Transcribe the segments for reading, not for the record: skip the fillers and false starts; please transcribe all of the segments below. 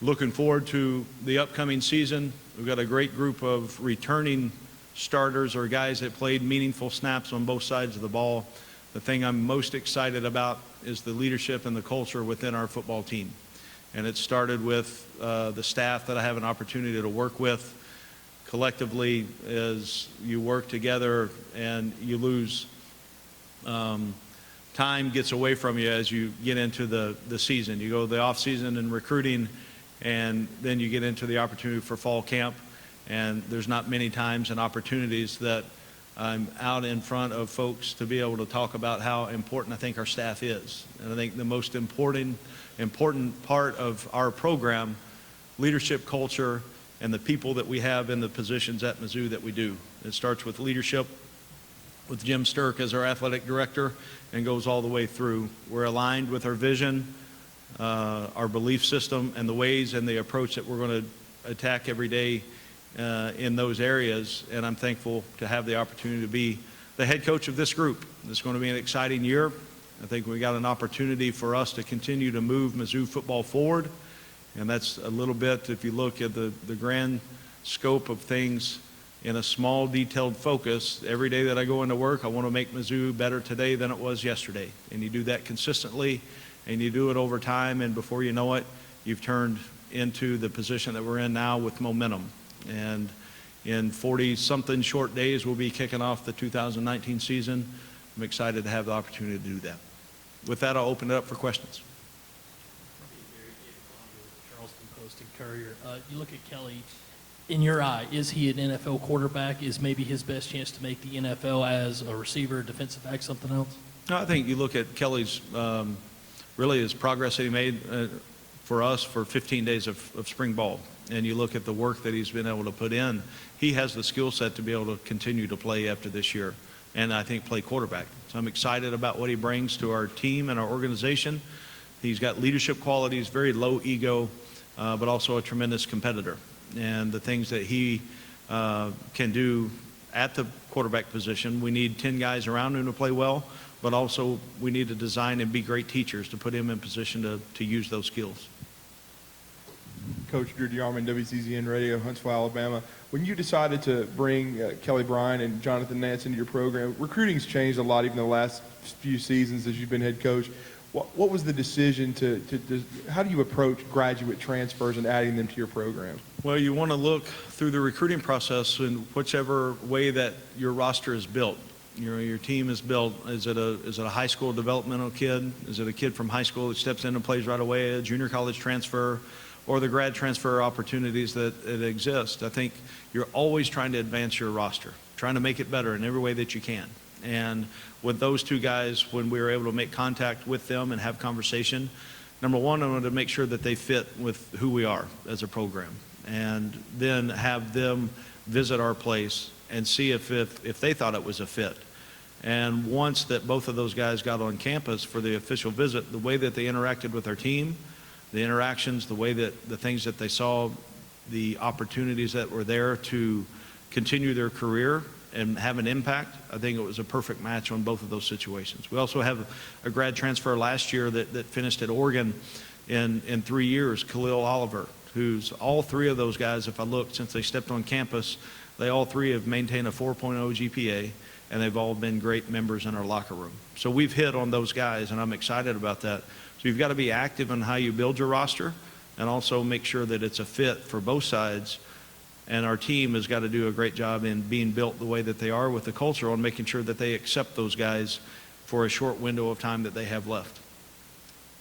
looking forward to the upcoming season. We've got a great group of returning starters or guys that played meaningful snaps on both sides of the ball. The thing I'm most excited about is the leadership and the culture within our football team. And it started with the staff that I have an opportunity to work with. Collectively, as you work together and you lose, time gets away from you as you get into the season. You go the off season and recruiting, and then you get into the opportunity for fall camp. And there's not many times and opportunities that I'm out in front of folks to be able to talk about how important I think our staff is. And I think the most important part of our program, leadership culture, and the people that we have in the positions at Mizzou that we do. It starts with leadership, with Jim Sturk as our athletic director, and goes all the way through. We're aligned with our vision, our belief system, and the ways and the approach that we're going to attack every day in those areas. And I'm thankful to have the opportunity to be the head coach of this group. It's going to be an exciting year. I think we got an opportunity for us to continue to move Mizzou football forward. And that's a little bit, if you look at the grand scope of things in a small, detailed focus. Every day that I go into work, I want to make Mizzou better today than it was yesterday. And you do that consistently, and you do it over time, and before you know it, you've turned into the position that we're in now with momentum. And in 40-something short days, we'll be kicking off the 2019 season. I'm excited to have the opportunity to do that. With that, I'll open it up for questions. Courier. You look at Kelly, in your eye, is he an NFL quarterback? Is maybe his best chance to make the NFL as a receiver, defensive back, something else? No, I think you look at Kelly's, really his progress that he made for us for 15 days of spring ball, and you look at the work that he's been able to put in, he has the skill set to be able to continue to play after this year, and I think play quarterback. So I'm excited about what he brings to our team and our organization. He's got leadership qualities, very low ego, but also a tremendous competitor. And the things that he can do at the quarterback position, we need 10 guys around him to play well, but also we need to design and be great teachers to put him in position to use those skills. Coach Drew DeArmond, WCZN Radio, Huntsville, Alabama. When you decided to bring Kelly Bryant and Jonathan Nance into your program, recruiting's changed a lot even the last few seasons as you've been head coach. What was the decision how do you approach graduate transfers and adding them to your program? Well, you want to look through the recruiting process in whichever way that your roster is built. Your team is built. Is it a high school developmental kid? Is it a kid from high school that steps in and plays right away, a junior college transfer, or the grad transfer opportunities that exist? I think you're always trying to advance your roster, trying to make it better in every way that you can. And with those two guys, when we were able to make contact with them and have conversation, number one, I wanted to make sure that they fit with who we are as a program, and then have them visit our place and see if they thought it was a fit. And once that both of those guys got on campus for the official visit, the way that they interacted with our team, the interactions, the way that the things that they saw, the opportunities that were there to continue their career and have an impact, I think it was a perfect match on both of those situations. We also have a grad transfer last year that finished at Oregon in 3 years, Khalil Oliver, who's all three of those guys, if I look, since they stepped on campus, they all three have maintained a 4.0 GPA, and they've all been great members in our locker room. So we've hit on those guys, and I'm excited about that. So you've got to be active in how you build your roster, and also make sure that it's a fit for both sides. And our team has got to do a great job in being built the way that they are with the culture, on making sure that they accept those guys for a short window of time that they have left.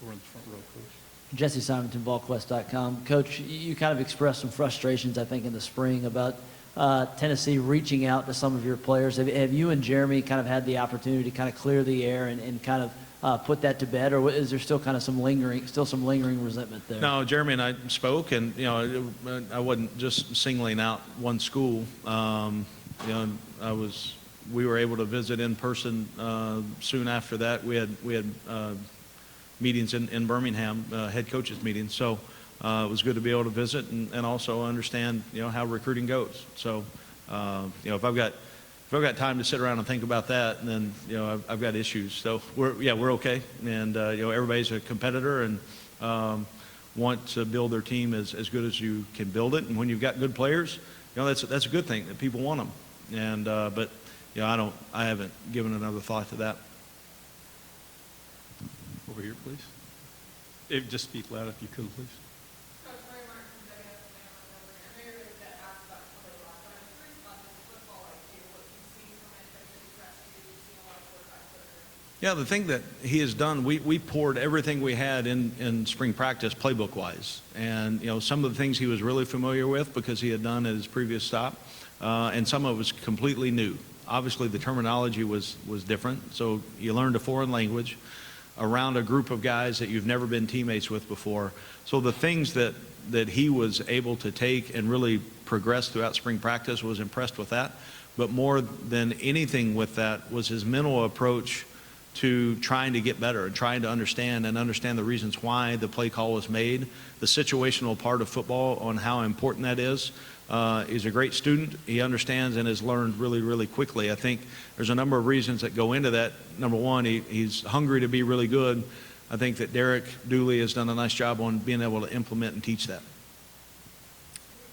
We're in the front row, Coach. Jesse Simonton, VolQuest.com. Coach, you kind of expressed some frustrations, I think, in the spring about Tennessee reaching out to some of your players. Have you and Jeremy kind of had the opportunity to kind of clear the air and kind of put that to bed, or is there still kind of some lingering resentment there? No, Jeremy and I spoke, and I wasn't just singling out one school. We were able to visit in person soon after that. We had meetings in Birmingham, head coaches meetings. So it was good to be able to visit and also understand how recruiting goes. So if I've got time to sit around and think about that, and then I've got issues. So we're okay, and everybody's a competitor, and want to build their team as good as you can build it. And when you've got good players, that's a good thing that people want them. And but I haven't given another thought to that. Over here, please. Just speak loud if you could, please. Yeah, the thing that he has done, we poured everything we had in spring practice playbook-wise. And, some of the things he was really familiar with because he had done at his previous stop, and some of it was completely new. Obviously, the terminology was different, so you learned a foreign language around a group of guys that you've never been teammates with before. So the things that he was able to take and really progress throughout spring practice, was impressed with that. But more than anything with that was his mental approach to trying to get better and trying to understand the reasons why the play call was made, the situational part of football on how important that is. He's a great student. He understands and has learned really, really quickly. I think there's a number of reasons that go into that. Number one, he's hungry to be really good. I think that Derek Dooley has done a nice job on being able to implement and teach that.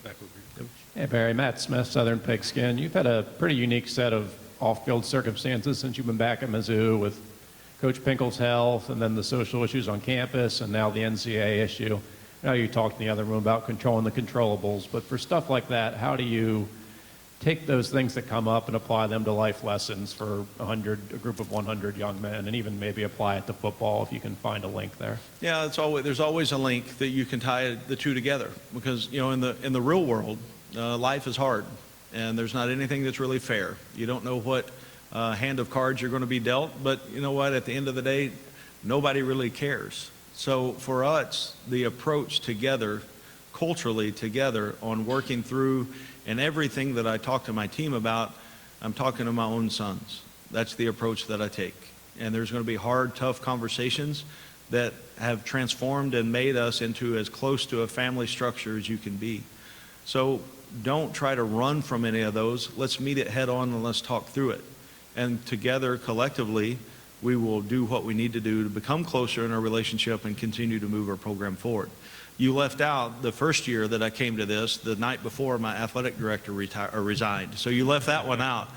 Back over here. Hey, Barry. Matt Smith, Southern Pigskin. You've had a pretty unique set of off-field circumstances since you've been back at Mizzou with Coach Pinkel's health and then the social issues on campus and now the NCAA issue. I know you talked in the other room about controlling the controllables, but for stuff like that, how do you take those things that come up and apply them to life lessons for a group of 100 young men, and even maybe apply it to football if you can find a link there? Yeah, there's always a link that you can tie the two together, because in the real world, life is hard, and there's not anything that's really fair. You don't know what hand of cards you're going to be dealt, but you know what? At the end of the day, nobody really cares. So for us, the approach together, culturally together, on working through, and everything that I talk to my team about, I'm talking to my own sons. That's the approach that I take. And there's going to be hard, tough conversations that have transformed and made us into as close to a family structure as you can be. So don't try to run from any of those. Let's meet it head on and let's talk through it. And together, collectively, we will do what we need to do to become closer in our relationship and continue to move our program forward. You left out the first year that I came to this, the night before my athletic director resigned. So you left that one out.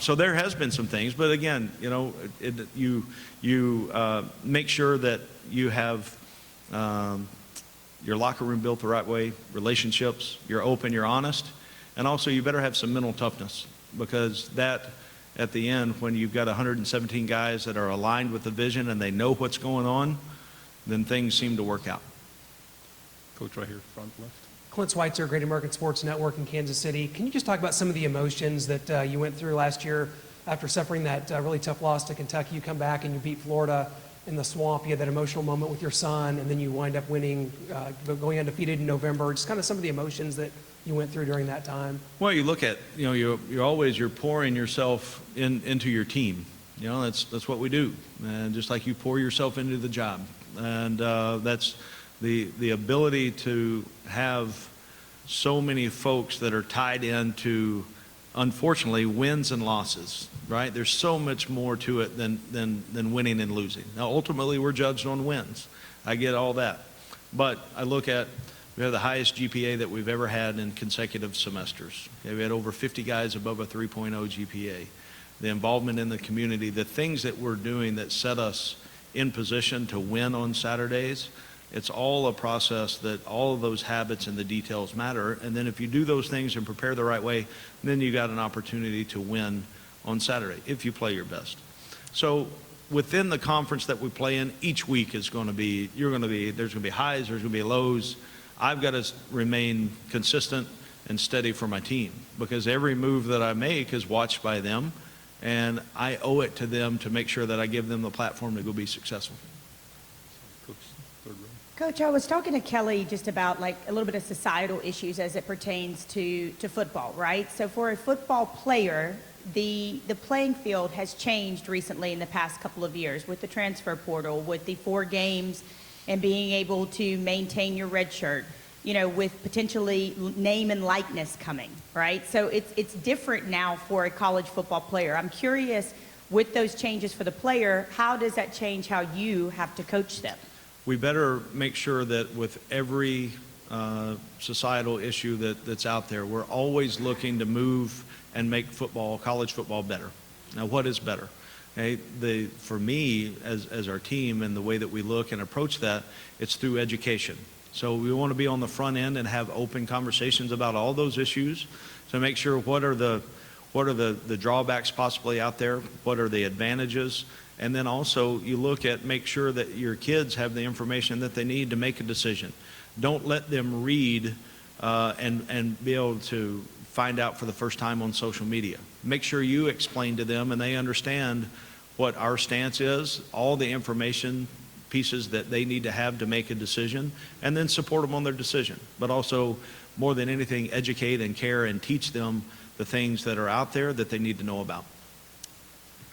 So there has been some things, but again, you make sure that you have your locker room built the right way, relationships, you're open, you're honest, and also you better have some mental toughness, because that, at the end, when you've got 117 guys that are aligned with the vision and they know what's going on, then things seem to work out. Coach right here, front left. Clint Schweitzer, Great American Sports Network in Kansas City. Can you just talk about some of the emotions that you went through last year after suffering that really tough loss to Kentucky? You come back and you beat Florida in the Swamp. You had that emotional moment with your son, and then you wind up winning, going undefeated in November. Just kind of some of the emotions that you went through during that time. Well, you look at, you're pouring yourself into your team. That's what we do. And just like you pour yourself into the job. And that's the ability to have so many folks that are tied into, unfortunately, wins and losses, right? There's so much more to it than winning and losing. Now, ultimately, we're judged on wins. I get all that. But I look at, we have the highest GPA that we've ever had in consecutive semesters. Okay, we had over 50 guys above a 3.0 GPA. The involvement in the community, the things that we're doing that set us in position to win on Saturdays, it's all a process that all of those habits and the details matter. And then if you do those things and prepare the right way, then you got an opportunity to win on Saturday if you play your best. So within the conference that we play in, each week is going to be, there's going to be highs, there's going to be lows. I've got to remain consistent and steady for my team, because every move that I make is watched by them, and I owe it to them to make sure that I give them the platform to go be successful. Coach, third row. Coach, I was talking to Kelly just about like a little bit of societal issues as it pertains to football, right? So for a football player, the playing field has changed recently in the past couple of years with the transfer portal, with the 4 games and being able to maintain your red shirt, with potentially name and likeness coming, right? So it's different now for a college football player. I'm curious, with those changes for the player, how does that change how you have to coach them? we better make sure that with every societal issue that's out there, we're always looking to move and make football, college football, better. Now, what is better? Okay, for me, as our team and the way that we look and approach that, it's through education. So we want to be on the front end and have open conversations about all those issues to make sure what are the drawbacks possibly out there, what are the advantages, and then also you look at make sure that your kids have the information that they need to make a decision. Don't let them read and be able to find out for the first time on social media. Make sure you explain to them and they understand what our stance is, all the information pieces that they need to have to make a decision, and then support them on their decision. But also, more than anything, educate and care and teach them the things that are out there that they need to know about.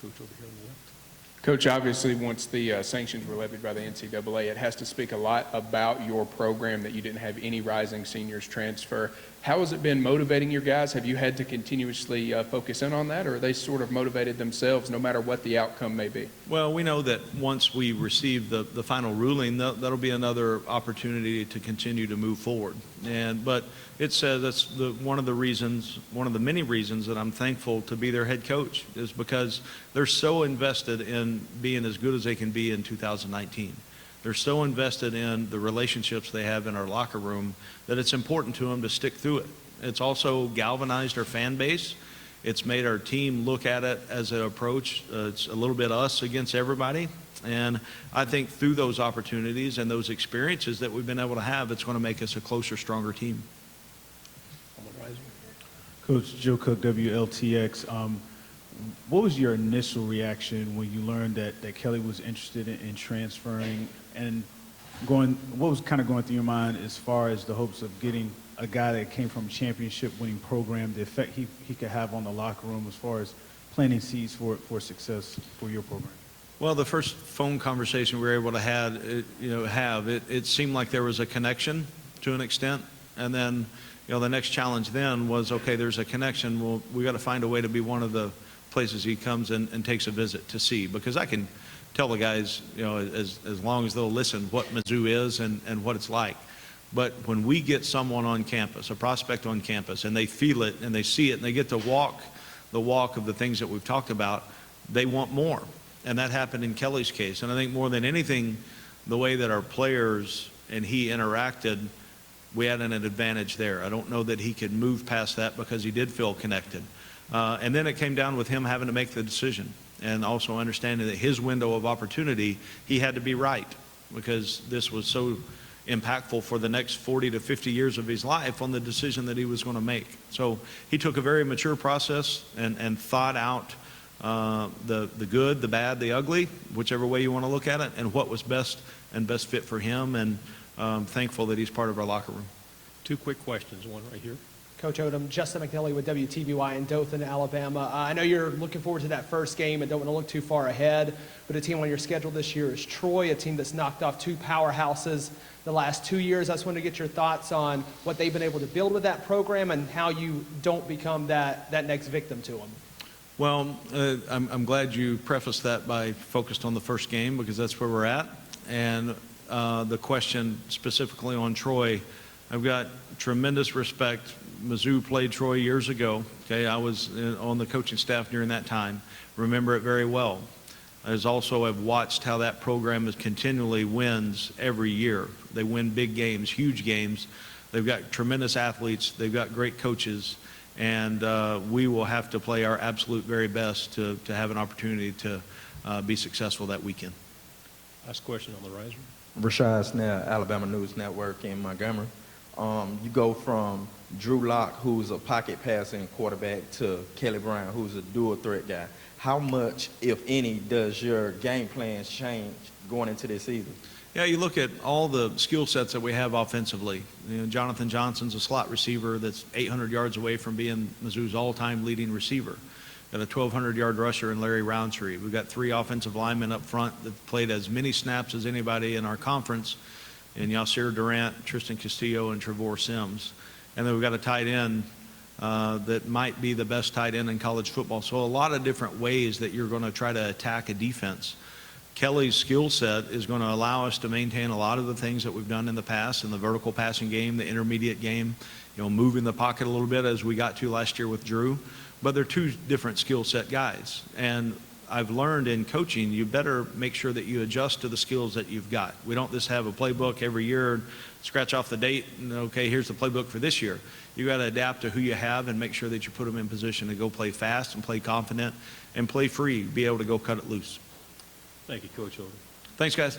Coach over here on the left. Coach, obviously, once the sanctions were levied by the NCAA, it has to speak a lot about your program that you didn't have any rising seniors transfer. How has it been motivating your guys? Have you had to continuously focus in on that, or are they sort of motivated themselves no matter what the outcome may be? Well, we know that once we receive the final ruling, that'll be another opportunity to continue to move forward. But it says that's one of the many reasons that I'm thankful to be their head coach, is because they're so invested in being as good as they can be in 2019. They're so invested in the relationships they have in our locker room that it's important to them to stick through it. It's also galvanized our fan base. It's made our team look at it as an approach. It's a little bit us against everybody. And I think through those opportunities and those experiences that we've been able to have, it's going to make us a closer, stronger team. On the riser. Coach Joe Cook, WLTX. What was your initial reaction when you learned that Kelly was interested in transferring, and what was kind of going through your mind as far as the hopes of getting a guy that came from a championship-winning program, the effect he could have on the locker room as far as planting seeds for success for your program? Well, the first phone conversation we were able to have, it seemed like there was a connection to an extent, and then the next challenge then was, okay, there's a connection. Well, we got to find a way to be one of the places he comes and takes a visit to see, because I can tell the guys, as long as they'll listen, what Mizzou is and what it's like. But when we get someone on campus, a prospect on campus, and they feel it and they see it and they get to walk the walk of the things that we've talked about, they want more. And that happened in Kelly's case. And I think more than anything, the way that our players and he interacted, we had an advantage there. I don't know that he could move past that because he did feel connected. And then it came down with him having to make the decision, and also understanding that his window of opportunity, he had to be right, because this was so impactful for the next 40 to 50 years of his life on the decision that he was going to make. So he took a very mature process and thought out the good, the bad, the ugly, whichever way you want to look at it, and what was best fit for him. And I'm thankful that he's part of our locker room. Two quick questions, one right here. Coach Odom, Justin McNally with WTBY in Dothan, Alabama. I know you're looking forward to that first game and don't want to look too far ahead, but a team on your schedule this year is Troy, a team that's knocked off two powerhouses the last 2 years. I just wanted to get your thoughts on what they've been able to build with that program and how you don't become that next victim to them. Well, I'm glad you prefaced that by focused on the first game, because that's where we're at. And the question specifically on Troy, I've got tremendous respect. Mizzou played Troy years ago. Okay, I was on the coaching staff during that time. Remember it very well. I also have watched how that program is continually wins every year. They win big games, huge games. They've got tremendous athletes. They've got great coaches. And we will have to play our absolute very best to have an opportunity to be successful that weekend. Last question on the riser. Rashad Snell, Alabama News Network in Montgomery. You go from Drew Lock, who's a pocket passing quarterback, to Kelly Bryant, who's a dual threat guy. How much, if any, does your game plans change going into this season? Yeah, you look at all the skill sets that we have offensively. Jonathan Johnson's a slot receiver that's 800 yards away from being Mizzou's all-time leading receiver. Got a 1,200-yard rusher in Larry Roundtree. We've got three offensive linemen up front that played as many snaps as anybody in our conference, in Yasir Durant, Tristan Castillo, and Trevor Sims. And then we've got a tight end that might be the best tight end in college football. So a lot of different ways that you're going to try to attack a defense. Kelly's skill set is going to allow us to maintain a lot of the things that we've done in the past in the vertical passing game, the intermediate game, moving the pocket a little bit as we got to last year with Drew. But they're two different skill set guys. And I've learned in coaching, you better make sure that you adjust to the skills that you've got. We don't just have a playbook every year, scratch off the date, and okay, here's the playbook for this year. You got to adapt to who you have and make sure that you put them in position to go play fast and play confident and play free, be able to go cut it loose. Thank you, Coach Odom. Thanks, guys.